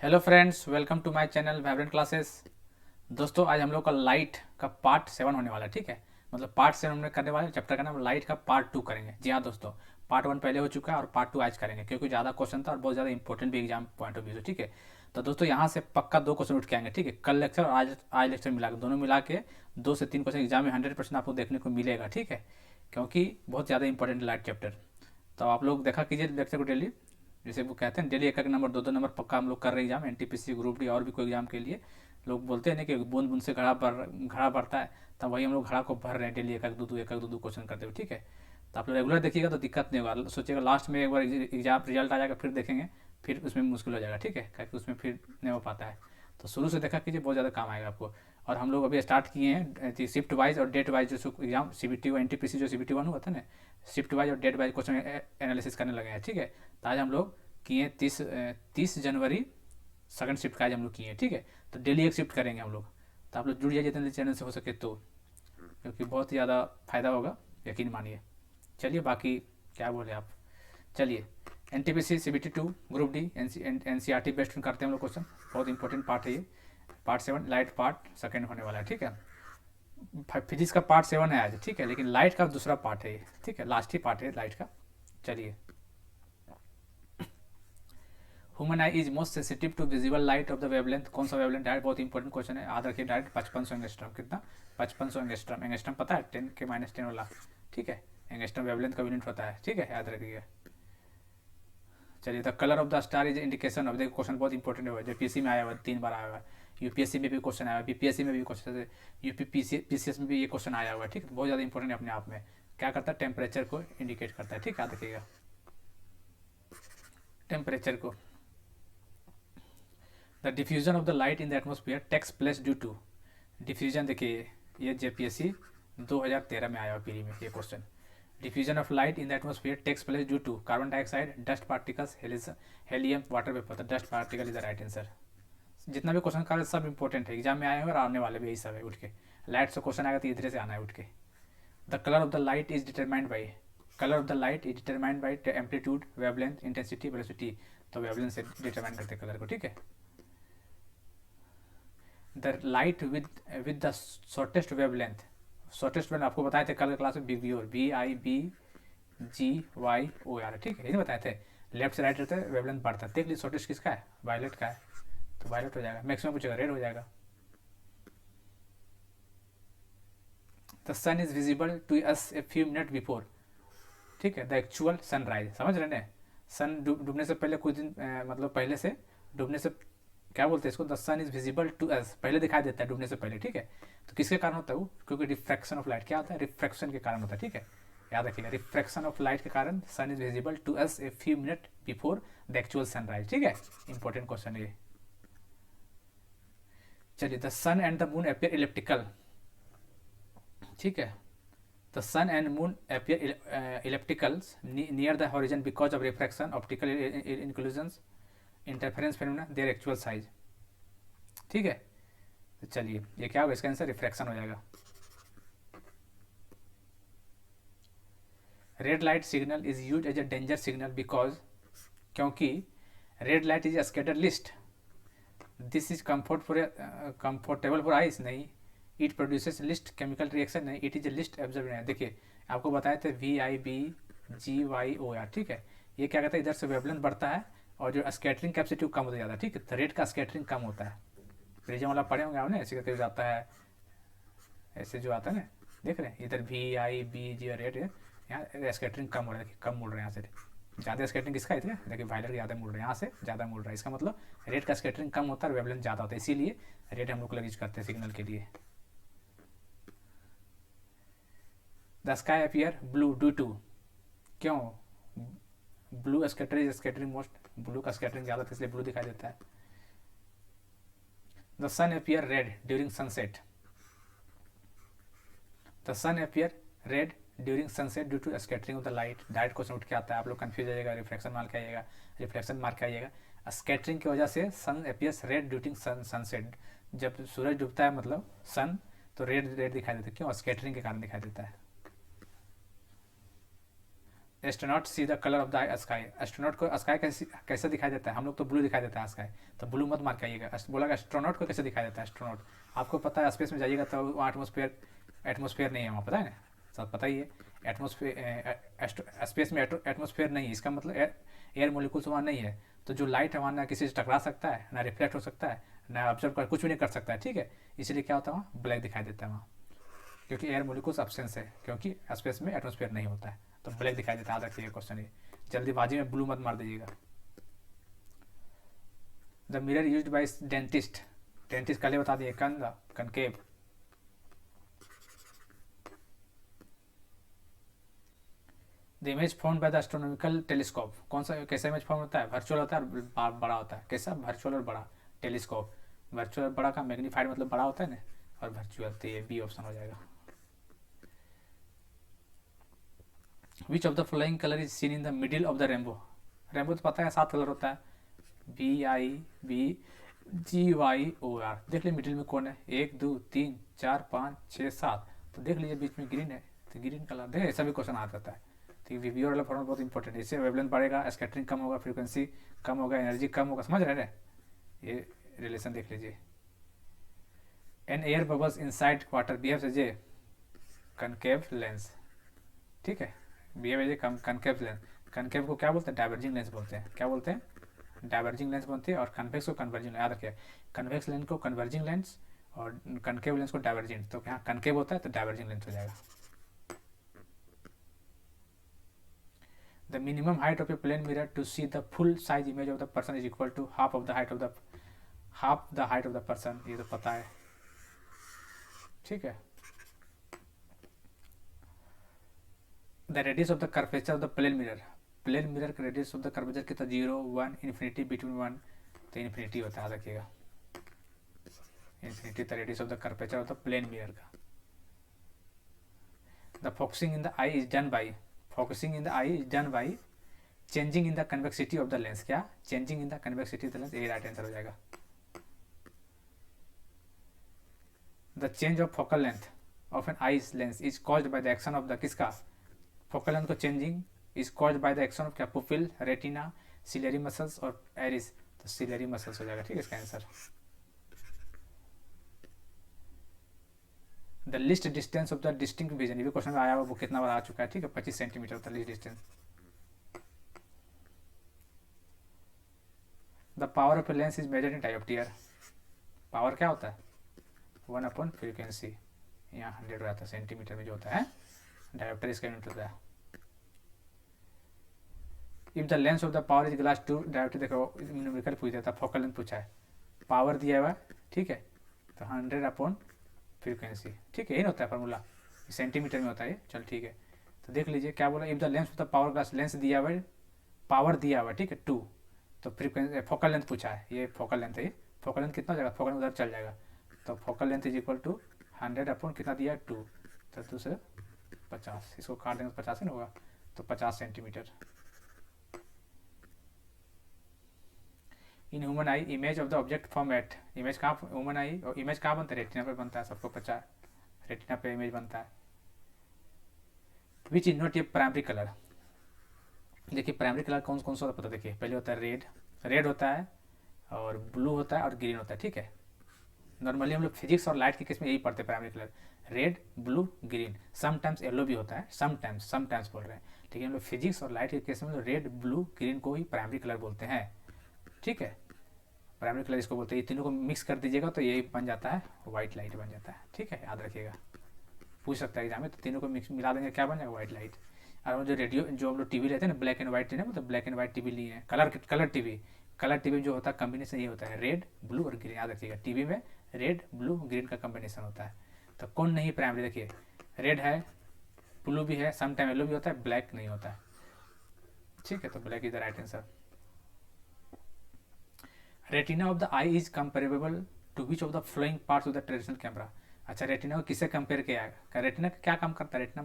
Hello friends, welcome to my channel vibrant classes. दोस्तों, आज हम लोग का लाइट का पार्ट 7 होने वाला है। ठीक है, मतलब पार्ट 7 हमने करने वाले चैप्टर का नाम लाइट का पार्ट 2 करेंगे। जी हाँ दोस्तों, पार्ट 1 पहले हो चुका है और पार्ट 2 आज करेंगे क्योंकि ज़्यादा क्वेश्चन था और बहुत ज़्यादा इंपॉर्टेंट भी एग्जाम पॉइंट ऑफ व्यू से। ठीक है, तो दोस्तों यहाँ से पक्का 2 क्वेश्चन उठ के आएंगे। ठीक है, कल लेक्चर और आज लेक्चर मिला के दोनों मिला के 2 से 3 क्वेश्चन एग्जाम में 100% आपको देखने को मिलेगा। ठीक है, क्योंकि बहुत ज़्यादा इंपॉर्टेंट लाइट चैप्टर। तो आप लोग देखा कीजिए लेक्चर को डेली, जैसे वो कहते हैं डेली एक एक नंबर 2 2 नंबर पक्का हम लोग कर रहे एग्जाम, एनटीपीसी ग्रुप डी और भी कोई एग्जाम के लिए। लोग बोलते हैं ना कि बूंद बूंद से घड़ा बढ़ता है, तब वही हम लोग घड़ा को भर रहे हैं डेली एक एक दो क्वेश्चन करते हुए। ठीक है, तो आप लोग रेगुलर देखिएगा तो दिक्कत नहीं होगा। सोचिएगा लास्ट में एक बार एग्जाम रिजल्ट आ जाएगा फिर देखेंगे, फिर उसमें मुश्किल हो जाएगा। ठीक है, क्योंकि उसमें फिर नहीं हो पाता है। तो शुरू से देखा कीजिए, बहुत ज़्यादा काम आएगा आपको। और हम लोग अभी स्टार्ट किए हैं शिफ्ट वाइज और डेट वाइज जो एग्जाम सीबीटी और एनटीपीसी जो सीबीटी 1 हुआ था ना, शिफ्ट वाइज और डेट वाइज क्वेश्चन एनालिसिस करने लगे हैं। ठीक है, तो आज हम लोग किए 30 जनवरी सेकंड शिफ्ट का आज हम लोग किए। ठीक है, तो डेली एक शिफ्ट करेंगे हम लोग। तो आप लोग जुड़ जाइए जितने चैनल से हो सके तो, क्योंकि बहुत ज़्यादा फायदा होगा, यकीन मानिए। चलिए बाकी क्या बोले आप। चलिए, N T P C C B T 2 group D N C R T based करते हैं हम लोग क्वेश्चन। बहुत इंपॉर्टेंट पार्ट है ये। पार्ट 7 लाइट पार्ट सेकंड होने वाला है। ठीक है, फिजिक्स का पार्ट 7 है आज। ठीक है, लेकिन लाइट का दूसरा पार्ट है ये। ठीक है, लास्ट ही पार्ट है लाइट का। चलिए, human eye is most sensitive to visible light of the wavelength. कौन सा वेवलेंथ है? बहुत इंपॉर्टेंट क्वेश्चन है, याद रखिए। Direct 5500 angstrom. कितना? 5500 एंगस्ट्रॉम। एंगस्ट्रॉम पता है? 10 के -10 वाला। ठीक है, एंगस्ट्रॉम वेवलेंथ का यूनिट होता है। ठीक है, याद रखिए। चलिए, the colour of the star is indication of. देखो क्वेश्चन बहुत इंपॉर्टेंट है, जो पीसी में आया हुआ 3 बार आया हुआ है। यूपीएससी में भी क्वेश्चन आया हुआ है, बीपीएससी में भी क्वेश्चन है, यूपी पीसीएस में भी ये क्वेश्चन आया हुआ है। ठीक है, बहुत ज़्यादा इंपॉर्टेंट है अपने आप में। क्या करता है? टेम्परेचर को इंडिकेट करता है। ठीक है, याद रखिएगा टेम्परेचर को। The diffusion of the light in the atmosphere takes place due to. Diffusion देखिए, ये जेपीएससी 2013 में आया हुआ पीरी में ये question. Diffusion of light in the atmosphere takes place due to carbon dioxide, dust particles, helium, water vapour. तो dust particle is the right answer. जितना भी क्वेश्चन का सब इंपॉर्टेंट है, एग्जाम में आए हैं और आने वाले भी यही सब है। उठ के लाइट से क्वेश्चन आएगा तो इधर से आना है उठ के। The colour of the light is determined by. Colour of the light is determined by amplitude, wavelength, intensity, velocity. तो वेवलेंथ से डिटरमाइन करते हैं कलर को। ठीक है, the light with the shortest wavelength. Shortest wavelength आपको बताए थे कल क्लास में, बिग व्यूर, VIBGYOR। ठीक है, ये नहीं बताए थे? लेफ्ट से राइट रहता है वेवलेंथ बढ़ता है। देख लीजिए शॉर्टेस्ट किसका है? वायलेट का है, तो वायलेट हो जाएगा। मैक्सिमम पूछेगा रेड हो जाएगा। The sun is visible to us a few minute before. ठीक है, द एक्चुअल सनराइज। समझ रहे हैं? सन डूबने से पहले कुछ दिन मतलब पहले से डूबने से, क्या बोलते हैं इसको? The sun is visible to us, पहले दिखाई देता है डूबने से पहले। ठीक है, तो किसके कारण होता है वो? क्योंकि रिफ्रैक्शन ऑफ लाइट। क्या होता है? रिफ्रैक्शन के कारण होता है। ठीक है, याद रखिएगा, रिफ्रैक्शन ऑफ लाइट के कारण sun is visible to us a few minute before the actual sunrise. ठीक है, इंपॉर्टेंट क्वेश्चन है ये। चलिए, the sun and the moon appear elliptical. ठीक है, the sun and moon appear ellipticals near the horizon because of refraction, optical inclusions, interference phenomena, their actual size. ठीक है, तो चलिए ये क्या होगा? इसका आंसर रिफ्रैक्शन हो जाएगा। Red light signal is use as a danger signal because, क्योंकि red light is scatter least. This is comfortable for eyes, नहीं। It produces least chemical reaction, नहीं। It is a least absorb, नहीं। देखिए आपको बताए थे VIBGYOR। ठीक है, ये क्या कहता है? इधर से वेवलेंथ बढ़ता है और जो स्कैटरिंग कैपेसिटी कम होता जाता है। ठीक है, तो रेड का स्कैटरिंग कम होता है। प्रिज्म वाला पढ़े होंगे आपने, ऐसे करके जाता है, ऐसे जो आता है ना, देख रहे हैं इधर VIBG और रेड, यहाँ स्कैटरिंग कम हो रहा है। देखिए कम मुड़ रहा है यहाँ से। ज़्यादा स्कैटरिंग किसका है? इधर देखिए वायलेट ज़्यादा मुड़ रहा है, यहाँ से ज़्यादा मुड़ रहा है। इसका मतलब रेड का स्कैटरिंग कम होता है और वेवलेंथ ज़्यादा होता है, इसीलिए रेड हम लोग यूज करते हैं सिग्नल के लिए। The sky appear blue due to, क्यों? Blue scatter is scattering most, blue का स्कैटरिंग ज़्यादा था इसलिए ब्लू दिखाई देता है। The sun appear red during sunset. The sun appear red during sunset due to scattering of the light. Direct question उठ के आता है, आप लोग कंफ्यूज हो जाएगा। रिफ्लेक्शन मार के आइएगा, रिफ्लेक्शन मार के आइएगा। स्कैटरिंग की वजह से सन अपियर्स रेड ड्यूरिंग सनसेट। जब सूरज डूबता है मतलब सन, तो रेड रेड दिखाई देता है। क्यों? स्कैटरिंग के कारण दिखाई देता है। Astronaut see the colour of the sky, astronaut को स्काई कैसे दिखाई देता है, हम लोग तो ब्लू दिखाई देता है स्काई, तो ब्लू मत मार के आइएगा, बोला एस्ट्रोनॉट को कैसे दिखाई देता है एस्ट्रोनॉट। आपको पता है स्पेस में जाइएगा तो वहाँ एटमोसफेयर नहीं है वहाँ, पता है ना, सब पता ही है। एटमोसफेयर स्पेस में एटमोसफेयर नहीं है, इसका मतलब एयर मोलिकुल्स वहाँ नहीं है, तो जो लाइट है वहाँ ना किसी से टकरा सकता है, ना रिफ्लेक्ट हो सकता है, ना ऑब्जर्व कर कुछ भी नहीं कर सकता है, ठीक है। इसलिए क्या होता है वहाँ ब्लैक दिखाई देता है वहाँ, क्योंकि एयर मोलिकुल्स एब्सेंस है, क्योंकि स्पेस में एटमोसफेयर नहीं होता है, तो ब्लैक दिखाई देता है। याद रखिएगा क्वेश्चन ये, जल्दीबाजी में ब्लू मत मार दीजिएगा। The mirror used by dentist, dentist पहले बता दिए concave. The image form by the astronomical telescope, कौन सा कैसा इमेज फॉर्म होता है, वर्चुअल होता है और बड़ा होता है, कैसा वर्चुअल और बड़ा। टेलीस्कोप वर्चुअल और बड़ा का मैग्नीफाइड मतलब बड़ा होता है ना, और वर्चुअल, तो ये बी ऑप्शन हो जाएगा। विच of the flowing colour is seen in the middle of the rainbow, rainbow तो पता है 7 कलर होता है, BIBGYOR, देख लीजिए मिडिल में कौन है, 1 2 3 4 5 6 7, तो देख लीजिए बीच में ग्रीन है, तो ग्रीन कलर देख, ऐसा भी क्वेश्चन आ जाता है। तो वीवी वाला फॉर्मूला बहुत इंपॉर्टेंट है, इससे वेवलेंथ बढ़ेगा, स्कैटरिंग कम होगा, फ्रीक्वेंसी कम होगा, एनर्जी कम होगा, समझ रहे हैं, ये रिलेशन देख लीजिए। An air bubbles inside water behaves as a concave lens, ठीक है, behave as a concave lens. Concave को क्या बोलते हैं, डाइवर्जिंग लेंस बोलते हैं, क्या बोलते हैं, डाइवर्जिंग लेंस बनती है, और कन्वेक्स को कन्वर्जिंग, याद रखिए, कन्वेक्स लेंस को कन्वर्जिंग लेंस और कनकेव लेंस को डाइवर्जिंग, तो यहाँ कनकेव होता है तो डाइवर्जिंग लेंस हो जाएगा। The minimum height of a plane mirror to see the full size image of the person is equal to half the height of the person, ये तो पता है, ठीक है। The radius of the curvature of the plane mirror, plane mirror का radius of the curvature कितना, 0 1 infinity, between 1 तो infinity होता है, रखिएगा infinity the radius of the curvature of the plane mirror का। The focusing in the eye is done by, focusing in the eye is done by changing in the convexity of the lens, क्या changing in the convexity of the lens, ये right answer हो जाएगा। The change of focal length of an eye's lens is caused by the action of the, किसका, focal length को changing is caused by the action of क्या, pupil, retina, ciliary muscles और Eris, तो ciliary muscles हो जाएगा, ठीक है इसका answer. The list distance of the distinct vision, ये भी क्वेश्चन में आया हुआ, वो कितना बार आ चुका है, ठीक है 25 सेंटीमीटर होता है least distance. The power of a lens is measured in dioptre, power क्या होता है, 1 अपॉन फ्रीक्वेंसी, यहाँ 100 रहता है सेंटीमीटर में जो होता है, डायोप्टर इसका यूनिट होता है। If the lens of the power is glass 2 dioptre, देखो न्यूमेरिकल पूछ देता, फोकल लेंथ पूछा है, पावर दिया हुआ है, ठीक है, तो 100 अपॉन फ्रीक्वेंसी, ठीक है, यही होता है फार्मूला, सेंटीमीटर में होता है, चल ठीक है। तो देख लीजिए क्या बोला, if the lens of the power glass, lens दिया हुआ है, पावर दिया हुआ है, ठीक है 2, तो फ्रीक्वेंसी फोकल लेंथ पूछा है, ये फोकल लेंथ है, ये फोकल लेंथ कितना हो जाएगा, फोकल उधर चल जाएगा, तो focal length is equal to 100 upon कितना दिया है 2, तो 2 से 50, इसको काट देंगे 50 नहीं होगा, तो 50 centimetre. In human I image of the object format, image कहाँ, ह्यूमन आई और इमेज कहाँ बनता है, रेटिना पे बनता है, सबको पता है रेटिना पे इमेज बनता है। Which is not a primary colour, देखिए प्राइमरी कलर कौन कौन सा होता है पता, देखिए पहले होता है रेड, रेड होता है और ब्लू होता है और ग्रीन होता है, ठीक है। नॉर्मली हम लोग फिजिक्स और लाइट के केस में यही पढ़ते हैं, primary colour red blue green, sometimes yellow भी होता है, समटाइम्स बोल रहे हैं, लेकिन हम लोग फिजिक्स और लाइट के केस में रेड ब्लू ग्रीन को ही प्राइमरी कलर बोलते हैं, ठीक है। प्राइमरी कलर इसको बोलते हैं, ये तीनों को मिक्स कर दीजिएगा तो यही बन जाता है व्हाइट लाइट बन जाता है, ठीक है, याद रखिएगा, पूछ सकता है एग्जाम में, तो तीनों को मिक्स मिला देंगे क्या बन जाएगा व्हाइट लाइट। और जो रेडियो जो हम लोग टीवी रहते हैं ना, ब्लैक एंड व्हाइट ना, मतलब ब्लैक एंड व्हाइट टीवी लिए हैं, कलर टीवी जो होता है कॉम्बिनेशन ये होता है रेड ब्लू और ग्रीन, याद रखिएगा टीवी में रेड ब्लू ग्रीन का कॉम्बिनेशन होता है। तो कौन नहीं प्राइमरी, देखिए रेड है, ब्लू भी है, सम टाइम येलो भी होता है, ब्लैक नहीं होता है, ठीक है, तो black is the right answer. Retina of the eye is comparable to which of the following parts of the traditional camera, अच्छा रेटिना को किससे कंपेयर किया है, रेटिना क्या काम करता है, रेटिना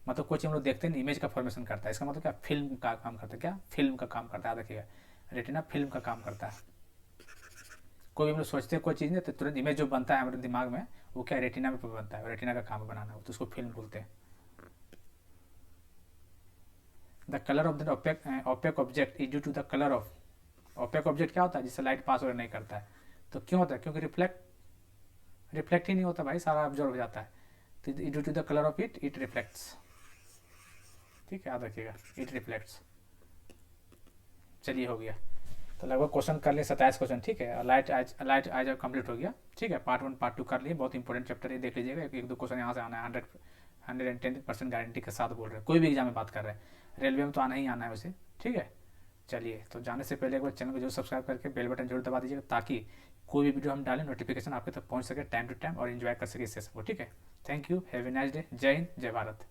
मतलब कुछ हम लोग देखते हैं इमेज का फॉर्मेशन करता है, इसका मतलब क्या फिल्म का काम करता है, क्या फिल्म का काम करता है, देखिएगा रेटिना फिल्म का काम करता है। कोई भी हम लोग सोचते हैं कोई चीज़ नहीं तो तुरंत इमेज जो बनता है हमारे दिमाग में वो क्या रेटिना में बनता है, रेटिना का काम बनाना, तो उसको फिल्म बोलते हैं। The colour of the opaque object is due to the colour of, opaque object क्या होता है जिससे लाइट पास वगैरह नहीं करता है, तो क्यों होता है, क्योंकि रिफ्लेक्ट ही नहीं होता भाई, सारा ऑब्जर्व हो जाता है, तो due to the colour of it reflects, ठीक है, याद रखिएगा, इट रिफ्लेक्ट्स। चलिए हो गया, तो लगभग क्वेश्चन कर लिए 27 क्वेश्चन, ठीक है, लाइट आज कंप्लीट हो गया, ठीक है, पार्ट 1 पार्ट 2 कर लिए, बहुत इंपॉर्टेंट चैप्टर है, देख लीजिएगा, एक दो क्वेश्चन यहाँ से आना है, 110% गारंटी के साथ बोल रहे हैं, कोई भी एग्जाम में बात कर रहे हैं, रेलवे में तो आना ही आना है वैसे, ठीक है। चलिए, तो जाने से पहले एक बार चैनल को जरूर सब्सक्राइब करके बेल बटन जरूर दबा दीजिएगा, ताकि कोई भी वीडियो हम डालें नोटिफिकेशन आपके तक पहुंच सके टाइम टू टाइम और इन्जॉय कर सके इस सेशन को, ठीक है। Thank you, have a nice day, जय हिंद, जय भारत।